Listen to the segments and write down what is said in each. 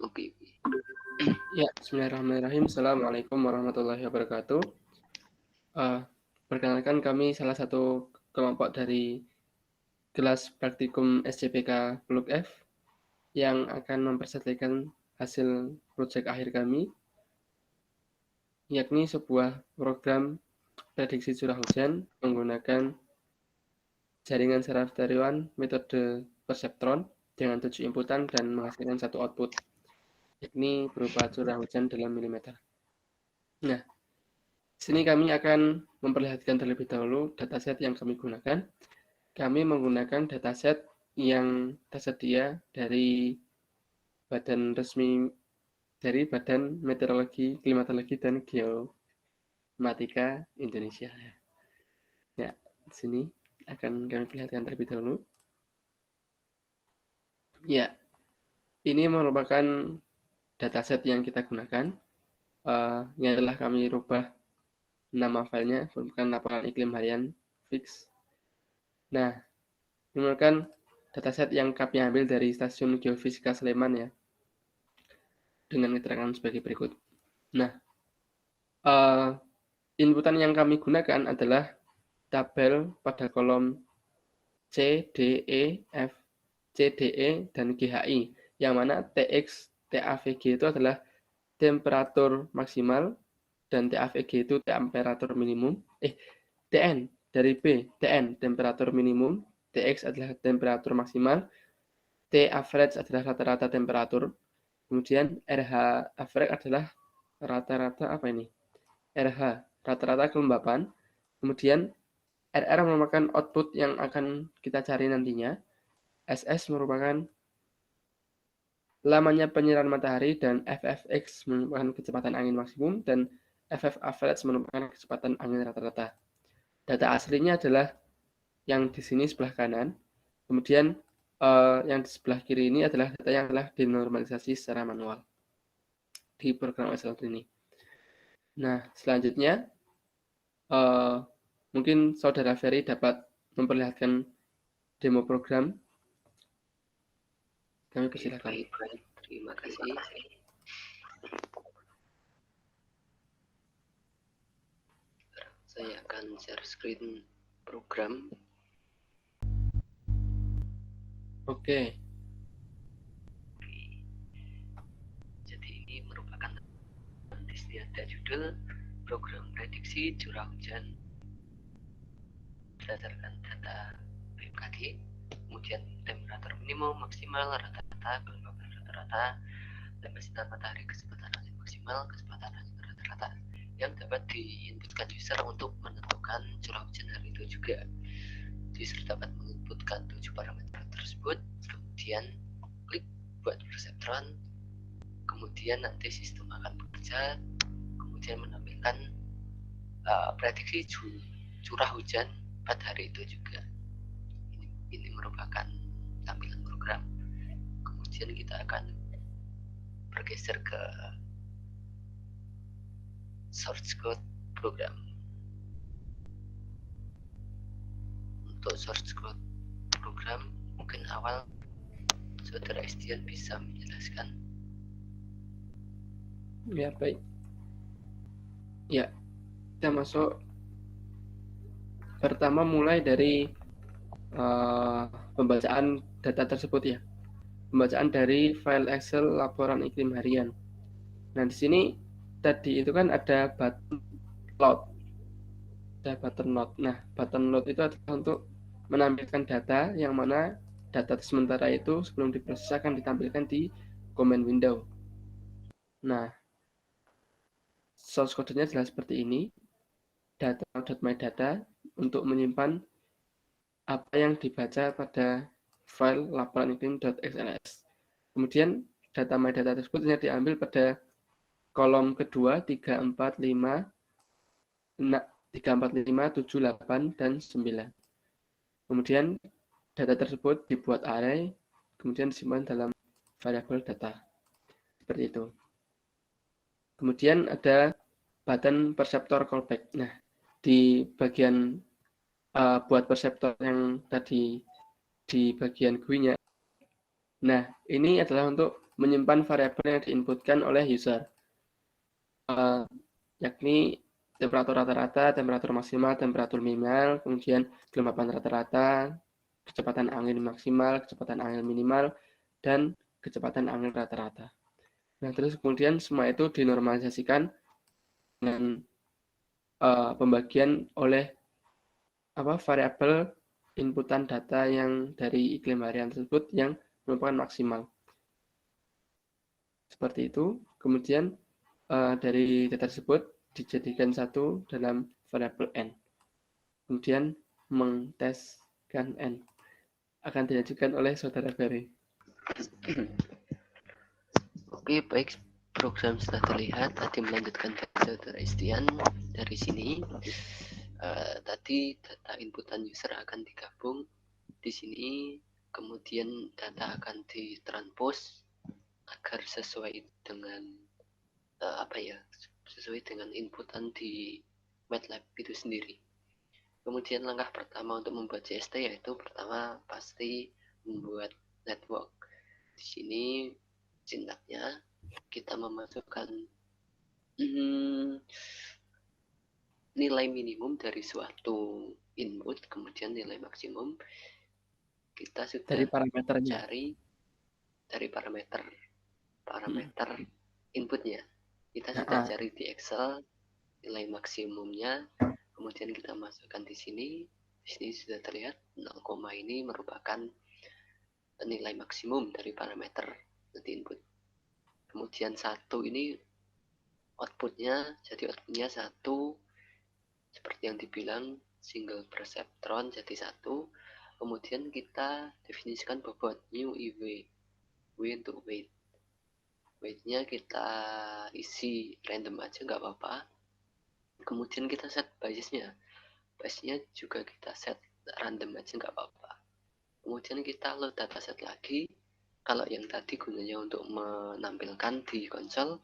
Oke. Ya, bismillahirrahmanirrahim. Assalamualaikum warahmatullahi wabarakatuh. Perkenalkan kami salah satu kelompok dari kelas praktikum SCPK Blok F yang akan mempresentasikan hasil proyek akhir kami, yakni sebuah program prediksi curah hujan menggunakan jaringan saraf stereoan metode perseptron dengan 7 inputan dan menghasilkan satu output, yakni berupa curah hujan dalam milimeter. Nah, sini kami akan memperlihatkan terlebih dahulu dataset yang kami gunakan. Kami menggunakan dataset yang tersedia dari badan resmi dari Badan Meteorologi, Klimatologi, dan Geomatika Indonesia. Ya, di sini akan kami perlihatkan terlebih dahulu. Ya, ini merupakan dataset yang kita gunakan. Ini adalah kami rubah nama filenya, bukan laporan iklim harian fix. Nah, ini merupakan dataset yang kami ambil dari Stasiun Geofisika Sleman ya, dengan keterangan sebagai berikut. Nah, inputan yang kami gunakan adalah tabel pada kolom C, D, E, F, C, D, E, dan GHI, yang mana TX, TAVG itu adalah temperatur maksimal, dan TAVG itu temperatur minimum, TN dari B, TN temperatur minimum, TX adalah temperatur maksimal, T average adalah rata-rata temperatur, kemudian RH average adalah rata-rata apa ini? RH rata-rata kelembapan, kemudian RR merupakan output yang akan kita cari nantinya, SS merupakan lamanya penyerahan matahari, dan FFX merupakan kecepatan angin maksimum, dan FF average merupakan kecepatan angin rata-rata. Data aslinya adalah yang di sini sebelah kanan, kemudian yang di sebelah kiri ini adalah data yang telah dinormalisasi secara manual di program Excel ini. Nah, selanjutnya mungkin Saudara Ferry dapat memperlihatkan demo program. Kami persilakan. Baik. Terima kasih. Saya akan share screen program. Oke. Jadi ini merupakan ada judul program prediksi curah hujan berdasarkan data BMKG, kemudian temperatur minimum, maksimal, rata-rata, kelembapan rata-rata, lembaga sinar matahari, kecepatan angin maksimal, kecepatan angin rata-rata, yang dapat diinputkan user untuk menentukan curah hujan hari itu juga. User dapat menginputkan 7 parameter tersebut, kemudian klik buat perseptron, kemudian nanti sistem akan bekerja, kemudian menampilkan prediksi curah hujan pada hari itu juga. Ini merupakan tampilan program. Kemudian kita akan bergeser ke source code program. Untuk source code program, mungkin awal Saudara Estian bisa menjelaskan. Ya, baik. Ya, kita masuk. Pertama mulai dari pembacaan data tersebut ya. Pembacaan dari file Excel laporan iklim harian. Nah, di sini tadi itu kan ada button load. Ada button load. Nah, button load itu adalah untuk menampilkan data yang mana data sementara itu sebelum diproses akan ditampilkan di command window. Nah, source code-nya adalah seperti ini. Data.mydata untuk menyimpan apa yang dibaca pada file laporan iklim.xls. Kemudian data metadata tersebut hanya diambil pada kolom kedua 3, 4, 5, 7, 8, dan 9. Kemudian data tersebut dibuat array, kemudian disimpan dalam variabel data. Seperti itu. Kemudian ada button perseptor callback. Nah, di bagian buat perseptor yang tadi di bagian GUI-nya Nah, ini adalah untuk menyimpan variabel yang diinputkan oleh user, yakni temperatur rata-rata, temperatur maksimal, temperatur minimal, kemudian kelembapan rata-rata, kecepatan angin maksimal, kecepatan angin minimal, dan kecepatan angin rata-rata. Nah, terus kemudian semua itu dinormalisasikan dengan pembagian oleh variabel inputan data yang dari iklim harian tersebut yang merupakan maksimal. Seperti itu. Kemudian dari data tersebut dijadikan satu dalam variabel n. Kemudian menteskan n. Akan dilanjutkan oleh saudara Ferry. Oke, baik. Program sudah terlihat. Tadi melanjutkan saudara Istian dari sini. Tadi data inputan user akan digabung di sini, kemudian data akan ditranspose agar sesuai dengan sesuai dengan inputan di MATLAB itu sendiri. Kemudian langkah pertama untuk membuat CST yaitu pertama pasti membuat network. Di sini sintaknya kita memasukkan nilai minimum dari suatu input, kemudian nilai maksimum kita sudah dari parameternya. cari dari parameter inputnya. Kita sudah cari di Excel nilai maksimumnya, kemudian kita masukkan di sini. Di sini sudah terlihat 0, ini merupakan nilai maksimum dari parameter nanti input. Kemudian 1 ini outputnya, jadi outputnya 1 seperti yang dibilang single perceptron jadi 1. Kemudian kita definisikan bobot new iw, w untuk weight. Weightnya kita isi random aja nggak apa-apa. Kemudian kita set biasnya juga kita set random aja nggak apa-apa. Kemudian kita load dataset lagi. Kalau yang tadi gunanya untuk menampilkan di konsol,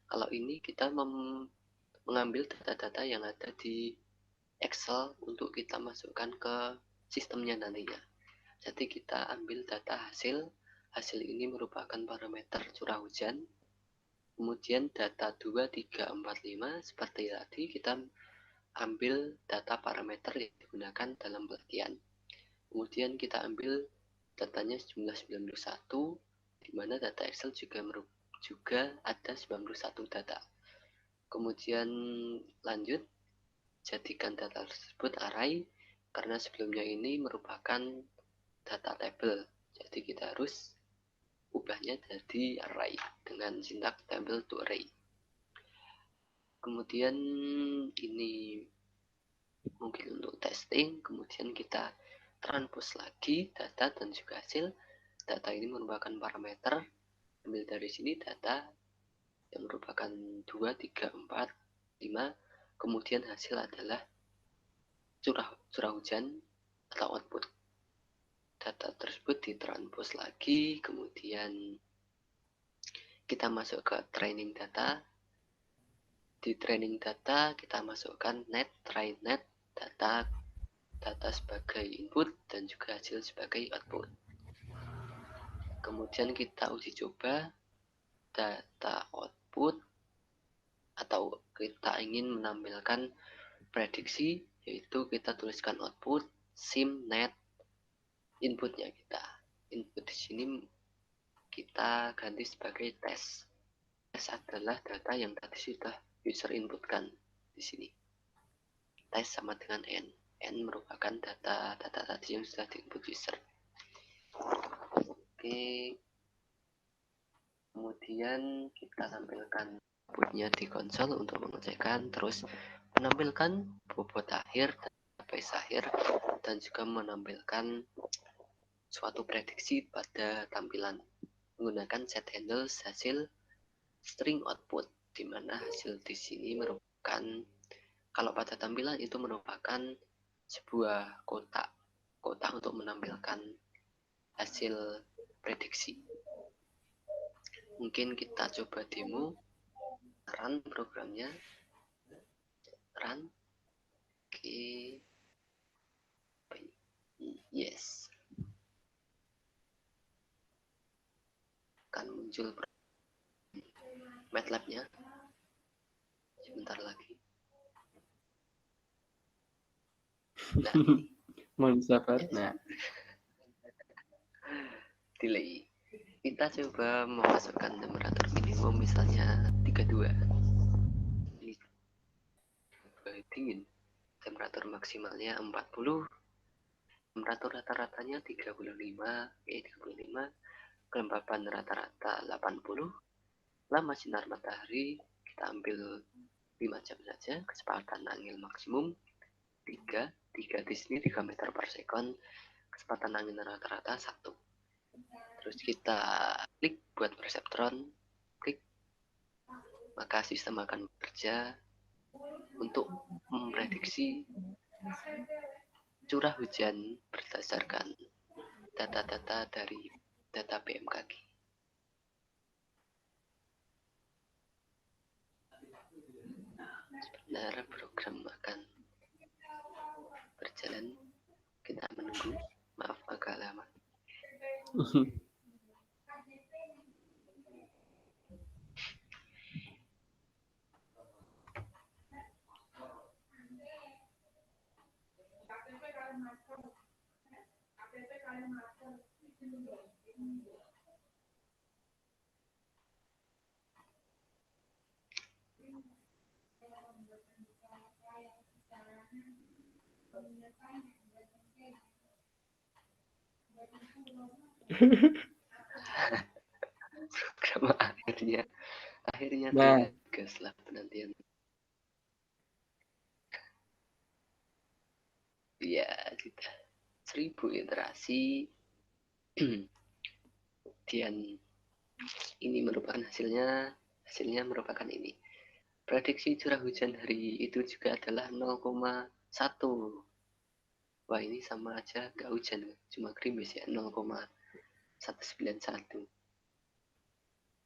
kalau ini kita mengambil data-data yang ada di Excel untuk kita masukkan ke sistemnya nantinya. Jadi kita ambil data hasil ini merupakan parameter curah hujan. Kemudian data 2, 3, 4, 5 seperti tadi kita ambil data parameter yang digunakan dalam pelatihan. Kemudian kita ambil datanya jumlah 91, di mana data Excel juga ada 91 data. Kemudian lanjut, jadikan data tersebut array, karena sebelumnya ini merupakan data table. Jadi kita harus ubahnya jadi array dengan sintak table to array. Kemudian ini mungkin untuk testing, kemudian kita transpose lagi data dan juga hasil. Data ini merupakan parameter, ambil dari sini data yang merupakan 2, 3, 4, 5, kemudian hasil adalah curah hujan atau output. Data tersebut ditranspose lagi, kemudian kita masuk ke training data. Di training data kita masukkan net, try net, data sebagai input dan juga hasil sebagai output. Kemudian kita uji coba data output, atau kita ingin menampilkan prediksi, yaitu kita tuliskan output sim net inputnya kita. Input di sini kita ganti sebagai tes. Tes adalah data yang tadi sudah user inputkan di sini. Tes sama dengan n. N merupakan data tadi yang sudah diinput user. Oke. Kemudian kita tampilkan outputnya di konsol untuk mengecekkan, terus menampilkan bobot akhir, database akhir, dan juga menampilkan suatu prediksi pada tampilan menggunakan set handles hasil string output, di mana hasil di sini merupakan, kalau pada tampilan itu merupakan sebuah kotak untuk menampilkan hasil prediksi. Mungkin kita coba demo, run programnya, run. Oke, yes. akan muncul MATLAB-nya sebentar lagi. Nah, mohon sabar. Nah, delay. Kita coba memasukkan temperatur minimum misalnya 32. Ini dingin. Temperatur maksimalnya 40. Temperatur rata-ratanya 35. Kelembapan rata-rata 80. Lama sinar matahari kita ambil 5 jam saja. Kecepatan angin maksimum 3 di sini 3 meter per sekon. Kecepatan angin rata-rata 1. Terus kita klik buat perseptron, klik, maka sistem akan bekerja untuk memprediksi curah hujan berdasarkan data-data dari data BMKG. Sebenarnya program akan berjalan, kita menunggu. Maaf agak lama. Program akhirnya nah, tiba setelah penantian. Ya, sudah 1000 iterasi. Kemudian ini merupakan hasilnya merupakan ini. Prediksi curah hujan hari itu juga adalah 0,1. Wah, ini sama aja nggak hujan, cuma gerimis ya, 0,191.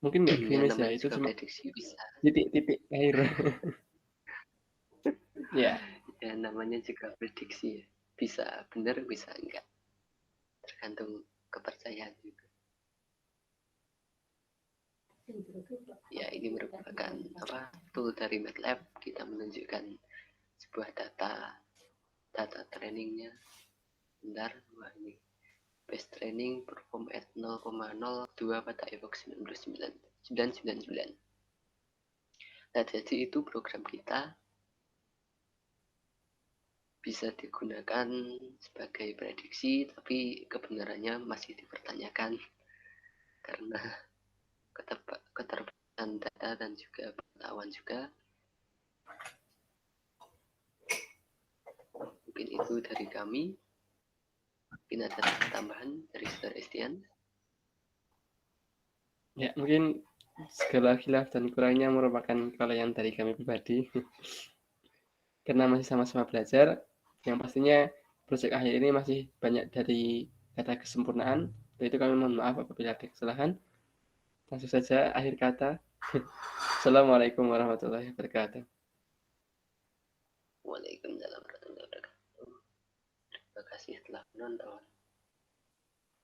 mungkin nggak Ya, gerimis ya, namanya itu juga cuma prediksi bisa. titik-titik air. Ya, Ya, namanya juga prediksi ya. Bisa benar, bisa enggak. Tergantung kepercayaan juga. Ya, ini merupakan tool dari MATLAB. Kita menunjukkan sebuah data trainingnya. Bentar, wah ini base training perform at 0,02 pada epoch 999. Nah, jadi itu program kita bisa digunakan sebagai prediksi, tapi kebenarannya masih dipertanyakan karena keterbatasan data dan juga pengetahuan juga. Mungkin itu dari kami. Mungkin ada tambahan dari Saudara Estian. ya mungkin segala khilaf dan kurangnya merupakan kelalaian dari kami pribadi. Karena masih sama-sama belajar, yang pastinya proyek akhir ini masih banyak dari kata kesempurnaan. Untuk itu kami mohon maaf apabila ada kesalahan. Langsung saja akhir kata. Assalamualaikum warahmatullahi wabarakatuh. Waalaikumsalam warahmatullahi wabarakatuh. Terima kasih telah menonton.